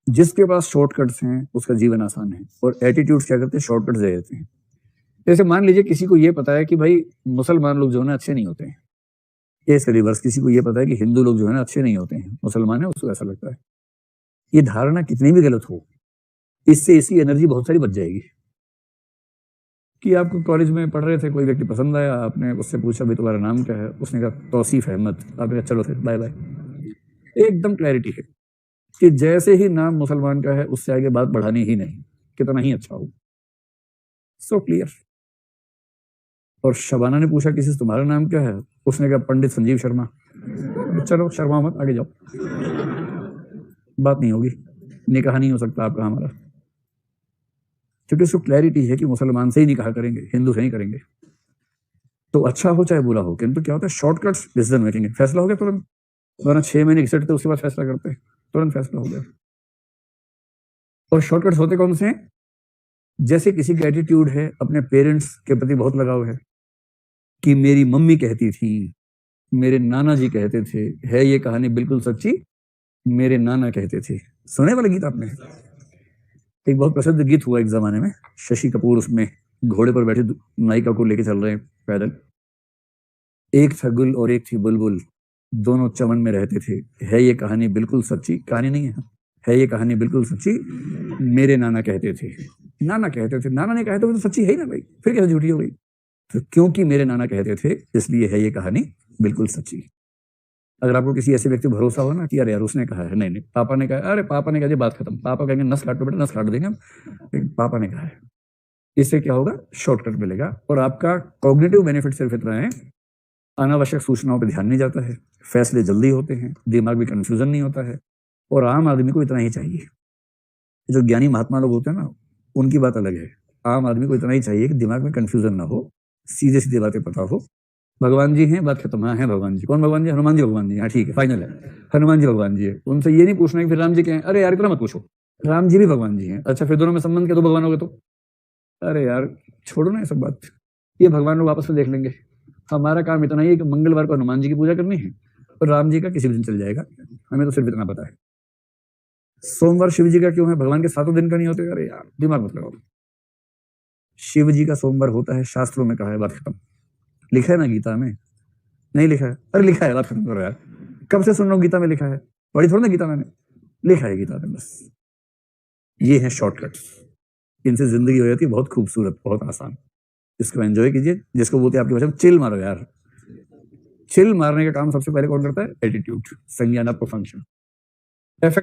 जिसके पास शॉर्टकट्स हैं उसका जीवन आसान है, और एटीट्यूड क्या करते हैं, शॉर्टकट्स दे देते हैं। जैसे मान लीजिए किसी को ये पता है कि भाई मुसलमान लोग जो है ना अच्छे नहीं होते हैं, ये इसका रिवर्स, किसी को ये पता है कि हिंदू लोग जो है ना अच्छे नहीं होते हैं, मुसलमान है, उसको ऐसा लगता है। ये धारणा कितनी भी गलत हो, इससे इसकी एनर्जी बहुत सारी बच जाएगी। कि आपको कॉलेज में पढ़ रहे थे, कोई व्यक्ति पसंद आया, आपने उससे पूछा भाई तुम्हारा नाम क्या है, उसने कहा तौसीफ अहमद, आपने कहा चलो फिर बाय बाय। एकदम क्लैरिटी है कि जैसे ही नाम मुसलमान का है उससे आगे बात बढ़ानी ही नहीं, कितना ही अच्छा हो। So clear. और शबाना ने पूछा किसी से तुम्हारा नाम क्या है, उसने कहा पंडित संजीव शर्मा। चलो शर्मा मत, आगे जाओ, बात नहीं होगी, निकाह नहीं हो सकता आपका हमारा, क्योंकि उसको क्लैरिटी है कि मुसलमान से ही निकाह करेंगे, हिंदू से नहीं करेंगे। तो अच्छा हो चाहे बुरा हो, किंतु क्या होता है, शॉर्टकट्स डिसीजन मेकिंग है, फैसला हो गया तुरंत, वरना 6 महीने घिसटते उसके बाद फैसला करते, तुरंत फैसला हो गया। और शॉर्टकट्स होते कौन से हैं, जैसे किसी का एटीट्यूड है, अपने पेरेंट्स के प्रति बहुत लगाव है, कि मेरी मम्मी कहती थी, मेरे नाना जी कहते थे, है ये कहानी बिल्कुल सच्ची, मेरे नाना कहते थे। सुने वाला गीत आपने, एक बहुत प्रसिद्ध गीत हुआ एक जमाने में, शशि कपूर उसमें घोड़े पर बैठे नायिका को लेके चल रहे हैं पैदल, एक था गुल और एक थी बुलबुल, दोनों चमन में रहते थे, है ये कहानी बिल्कुल सच्ची, कहानी नहीं है ये कहानी बिल्कुल सच्ची, मेरे नाना कहते थे। नाना कहते थे, नाना ने कहा तो सच्ची है ही ना भाई, फिर कैसे झूठी हो गई, तो क्योंकि मेरे नाना कहते थे इसलिए है ये कहानी बिल्कुल सच्ची। अगर आपको किसी ऐसे व्यक्ति भरोसा हो ना कि अरे यार उसने कहा है, नहीं नहीं पापा ने कहा, अरे पापा ने कहा, बात खत्म, पापा कहेंगे नस काटो बेटा, नस काट देंगे हम, पापा ने कहा है, इससे क्या होगा, शॉर्टकट मिलेगा। और आपका कॉग्निटिव बेनिफिट सिर्फ इतना है, अनावश्यक सूचनाओं पर ध्यान नहीं जाता है, फैसले जल्दी होते हैं, दिमाग में कंफ्यूजन नहीं होता है। और आम आदमी को इतना ही चाहिए, जो ज्ञानी महात्मा लोग होते हैं ना, उनकी बात अलग है, आम आदमी को इतना ही चाहिए कि दिमाग में कंफ्यूजन ना हो, सीधे सीधे बातें पता हो, भगवान जी हैं, बात खत्म, हाँ है भगवान जी, कौन भगवान जी, हनुमान जी भगवान जी, हाँ ठीक है फाइनल है, हनुमान जी भगवान जी है, उनसे ये नहीं पूछना कि फिर राम जी क्या है, अरे यार इतना मत पूछो, राम जी भी भगवान जी हैं, अच्छा फिर दोनों में संबंध क्या, दो भगवान हो गए तो, अरे यार छोड़ो ना ये सब बात, ये भगवान लोग आपस में देख लेंगे, हमारा काम इतना ही है कि मंगलवार को हनुमान जी की पूजा करनी है, और राम जी का किसी भी दिन चल जाएगा, हमें तो सिर्फ इतना पता है। सोमवार शिव जी का क्यों है, भगवान के 7 दिन का नहीं होते, अरे यार दिमाग मत लगाओ, शिव जी का सोमवार होता है, शास्त्रों में कहा है, बात खत्म, लिखा है ना गीता में, नहीं लिखा है, अरे लिखा है, बात खत्म करो यार, कब से सुन रहा हूँ गीता में लिखा है, पढ़ी थोड़ा ना गीता मैंने, लिखा है गीता में बस। ये है शॉर्टकट्स, इनसे जिंदगी हो जाती है बहुत खूबसूरत, बहुत आसान, इसको एंजॉय कीजिए, जिसको बोलते हैं आपकी भाषा में चिल मारो यार, चिल मारने का काम सबसे पहले कौन करता है, एटीट्यूड, संज्ञानात्मक फंक्शन।